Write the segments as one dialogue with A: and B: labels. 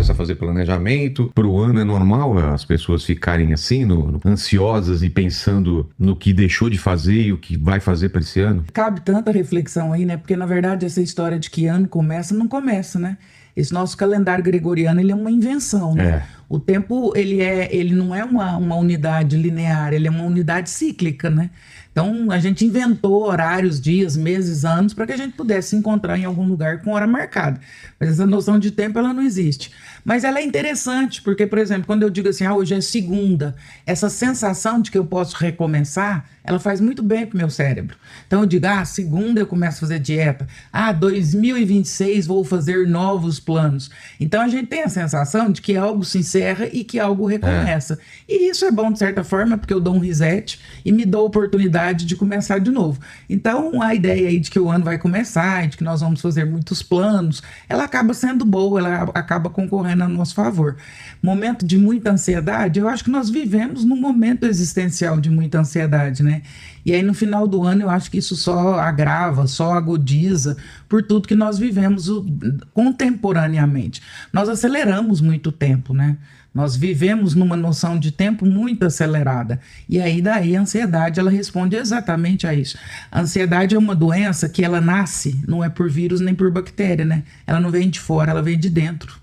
A: começa a fazer planejamento. Pro ano é normal as pessoas ficarem assim, ansiosas e pensando no que deixou de fazer e o que vai fazer para esse ano?
B: Cabe tanta reflexão aí, né? Porque, na verdade, essa história de que ano começa, não começa, né? Esse nosso calendário gregoriano, ele é uma invenção, né?
A: É.
B: O tempo, ele não é uma unidade linear, ele é uma unidade cíclica, né? Então, a gente inventou horários, dias, meses, anos, para que a gente pudesse se encontrar em algum lugar com hora marcada. Mas essa noção de tempo, ela não existe. Mas ela é interessante, porque, por exemplo, quando eu digo assim, hoje é segunda, essa sensação de que eu posso recomeçar, ela faz muito bem pro meu cérebro. Então eu digo, segunda eu começo a fazer dieta. 2026 vou fazer novos planos. Então a gente tem a sensação de que algo se encerra e que algo recomeça. E isso é bom de certa forma, porque eu dou um reset e me dou a oportunidade de começar de novo. Então a ideia aí de que o ano vai começar, de que nós vamos fazer muitos planos, ela acaba sendo boa, ela acaba concorrendo a nosso favor. Momento de muita ansiedade, eu acho que nós vivemos num momento existencial de muita ansiedade, né? E aí no final do ano eu acho que isso só agrava, só agudiza por tudo que nós vivemos contemporaneamente. Nós aceleramos muito tempo, né? Nós vivemos numa noção de tempo muito acelerada. E aí daí a ansiedade, ela responde exatamente a isso. A ansiedade é uma doença que ela nasce, não é por vírus nem por bactéria, né? Ela não vem de fora, ela vem de dentro.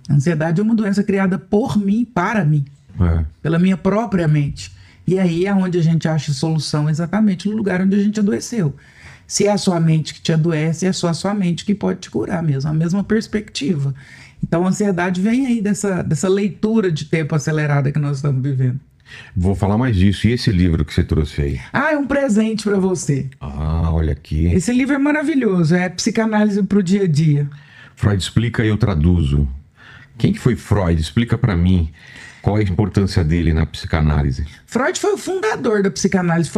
B: A ansiedade é uma doença criada por mim, para mim, pela minha própria mente. E aí é onde a gente acha solução, exatamente no lugar onde a gente adoeceu. Se é a sua mente que te adoece, é só a sua mente que pode te curar mesmo, a mesma perspectiva. Então a ansiedade vem aí dessa leitura de tempo acelerada que nós estamos vivendo.
A: Vou falar mais disso. E esse livro que você trouxe aí?
B: É um presente para você.
A: Olha aqui.
B: Esse livro é maravilhoso, é Psicanálise para o Dia a Dia.
A: Freud explica e eu traduzo. Quem que foi Freud? Explica para mim. Qual é a importância dele na psicanálise?
B: Freud foi o fundador da psicanálise.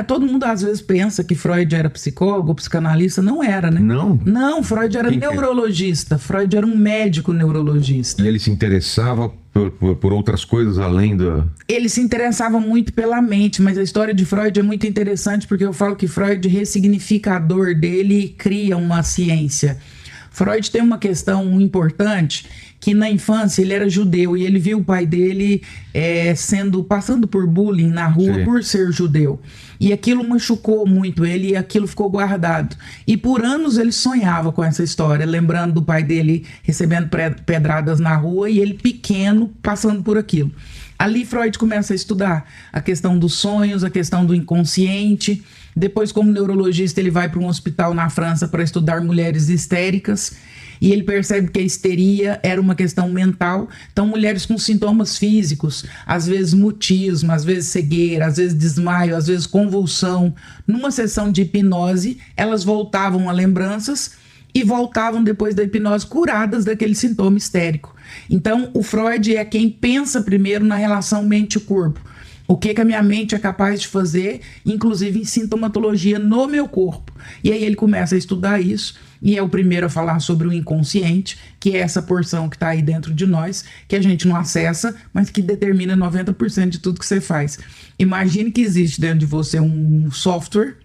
B: Todo mundo às vezes pensa que Freud era psicólogo ou psicanalista. Não era, né? Não, Freud era neurologista. Freud era um médico neurologista.
A: E ele se interessava por outras coisas além da...
B: Ele se interessava muito pela mente, mas a história de Freud é muito interessante porque eu falo que Freud ressignifica a dor dele e cria uma ciência. Freud tem uma questão importante, que na infância ele era judeu e ele viu o pai dele passando por bullying na rua por ser judeu. E aquilo machucou muito ele e aquilo ficou guardado. E por anos ele sonhava com essa história, lembrando do pai dele recebendo pedradas na rua e ele pequeno passando por aquilo. Ali Freud começa a estudar a questão dos sonhos, a questão do inconsciente. Depois, como neurologista, ele vai para um hospital na França para estudar mulheres histéricas. E ele percebe que a histeria era uma questão mental. Então, mulheres com sintomas físicos, às vezes mutismo, às vezes cegueira, às vezes desmaio, às vezes convulsão. Numa sessão de hipnose, elas voltavam a lembranças e voltavam depois da hipnose curadas daquele sintoma histérico. Então, o Freud é quem pensa primeiro na relação mente-corpo. O que a minha mente é capaz de fazer, inclusive em sintomatologia no meu corpo. E aí ele começa a estudar isso, e é o primeiro a falar sobre o inconsciente, que é essa porção que está aí dentro de nós, que a gente não acessa, mas que determina 90% de tudo que você faz. Imagine que existe dentro de você um software,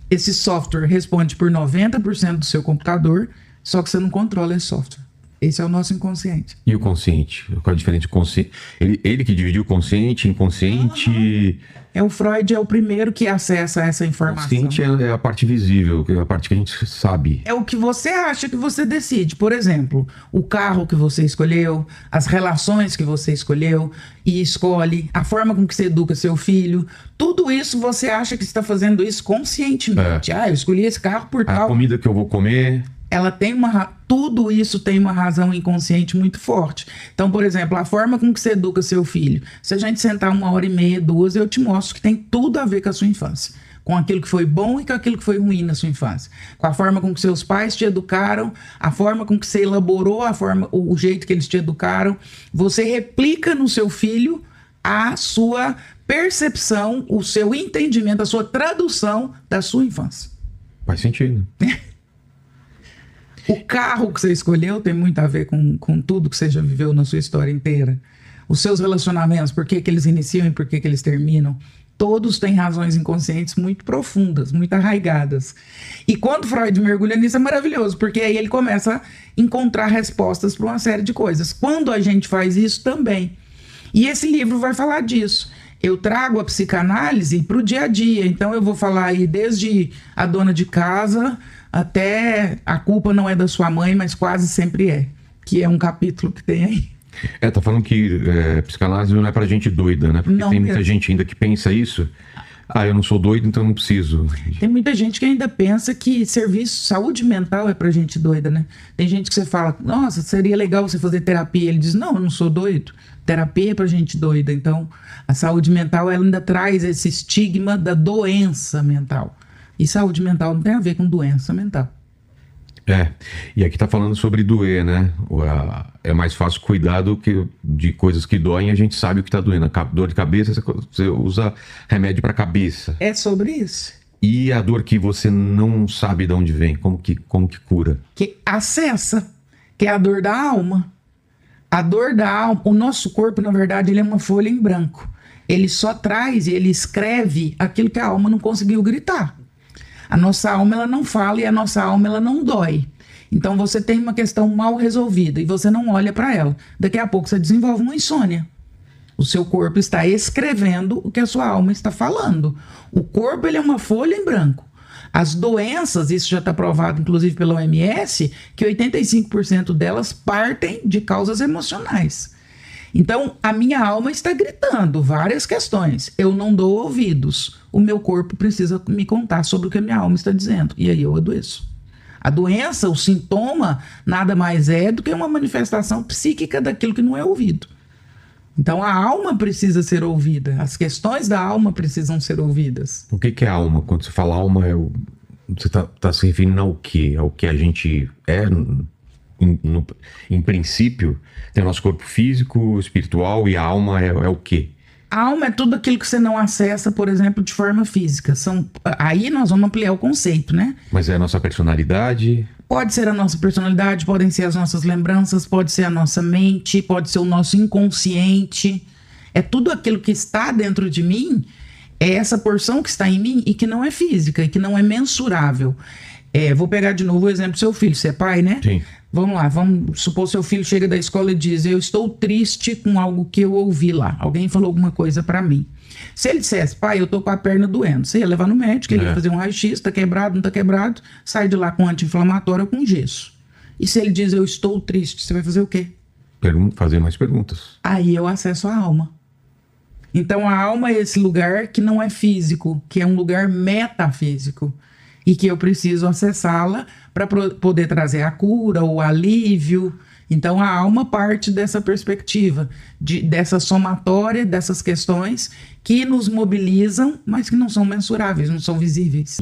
B: esse software responde por 90% do seu computador, só que você não controla esse software. Esse é o nosso inconsciente.
A: E o consciente? Qual é a diferença do consciente? Ele que dividiu consciente, inconsciente...
B: O Freud é o primeiro que acessa essa informação.
A: Consciente é a parte visível, é a parte que a gente sabe.
B: É o que você acha que você decide. Por exemplo, o carro que você escolheu, as relações que você escolheu e escolhe, a forma com que você educa seu filho. Tudo isso você acha que está fazendo isso conscientemente. Eu escolhi esse carro por tal...
A: A comida que eu vou comer...
B: Tudo isso tem uma razão inconsciente muito forte. Então, por exemplo, a forma com que você educa seu filho. Se a gente sentar 1h30, 2, eu te mostro que tem tudo a ver com a sua infância. Com aquilo que foi bom e com aquilo que foi ruim na sua infância. Com a forma com que seus pais te educaram, a forma com que você elaborou, o jeito que eles te educaram. Você replica no seu filho a sua percepção, o seu entendimento, a sua tradução da sua infância.
A: Faz sentido.
B: O carro que você escolheu tem muito a ver com tudo que você já viveu na sua história inteira. Os seus relacionamentos, por que eles iniciam e por que eles terminam. Todos têm razões inconscientes muito profundas, muito arraigadas. E quando Freud mergulha nisso é maravilhoso, porque aí ele começa a encontrar respostas para uma série de coisas. Quando a gente faz isso também. E esse livro vai falar disso. Eu trago a psicanálise para o dia a dia. Então eu vou falar aí desde a dona de casa até a culpa não é da sua mãe, mas quase sempre é. Que é um capítulo que tem aí.
A: Tá falando que psicanálise não é pra gente doida, né? Porque
B: não,
A: tem muita gente ainda que pensa isso. Eu não sou doido, então não preciso.
B: Tem muita gente que ainda pensa que saúde mental é pra gente doida, né? Tem gente que você fala, nossa, seria legal você fazer terapia. Ele diz, não, eu não sou doido. Terapia é pra gente doida. Então, a saúde mental, ela ainda traz esse estigma da doença mental. E saúde mental não tem a ver com doença mental.
A: E aqui tá falando sobre doer, né? É mais fácil cuidar de coisas que doem, a gente sabe o que tá doendo. Dor de cabeça, você usa remédio pra cabeça.
B: É sobre isso.
A: E a dor que você não sabe de onde vem, como que cura?
B: Que acessa, que é a dor da alma. A dor da alma, o nosso corpo, na verdade, ele é uma folha em branco. Ele só traz, ele escreve aquilo que a alma não conseguiu gritar. A nossa alma, ela não fala e a nossa alma, ela não dói. Então, você tem uma questão mal resolvida e você não olha para ela. Daqui a pouco, você desenvolve uma insônia. O seu corpo está escrevendo o que a sua alma está falando. O corpo, ele é uma folha em branco. As doenças, isso já está provado, inclusive, pela OMS, que 85% delas partem de causas emocionais. Então, a minha alma está gritando várias questões. Eu não dou ouvidos. O meu corpo precisa me contar sobre o que a minha alma está dizendo. E aí eu adoeço. A doença, o sintoma, nada mais é do que uma manifestação psíquica daquilo que não é ouvido. Então, a alma precisa ser ouvida. As questões da alma precisam ser ouvidas.
A: O que é alma? Quando você fala alma, você está se referindo ao quê? Ao que a gente é... Em princípio, tem o nosso corpo físico, espiritual, e a alma é o quê?
B: A alma é tudo aquilo que você não acessa, por exemplo, de forma física. Aí nós vamos ampliar o conceito, né?
A: Mas é a nossa personalidade?
B: Pode ser a nossa personalidade, podem ser as nossas lembranças, pode ser a nossa mente, pode ser o nosso inconsciente. É tudo aquilo que está dentro de mim, é essa porção que está em mim e que não é física, e que não é mensurável. Vou pegar de novo o exemplo do seu filho. Você é pai, né?
A: Sim.
B: Vamos lá, vamos supor que seu filho chega da escola e diz, eu estou triste com algo que eu ouvi lá. Alguém falou alguma coisa pra mim. Se ele dissesse, pai, eu tô com a perna doendo, você ia levar no médico, ele ia fazer um raio-x, tá quebrado, não tá quebrado, sai de lá com anti-inflamatório ou com gesso. E se ele diz, eu estou triste, você vai fazer o quê?
A: Fazer mais perguntas.
B: Aí eu acesso a alma. Então a alma é esse lugar que não é físico, que é um lugar metafísico. E que eu preciso acessá-la para poder trazer a cura, o alívio. Então, a alma parte dessa perspectiva, dessa somatória, dessas questões que nos mobilizam, mas que não são mensuráveis, não são visíveis.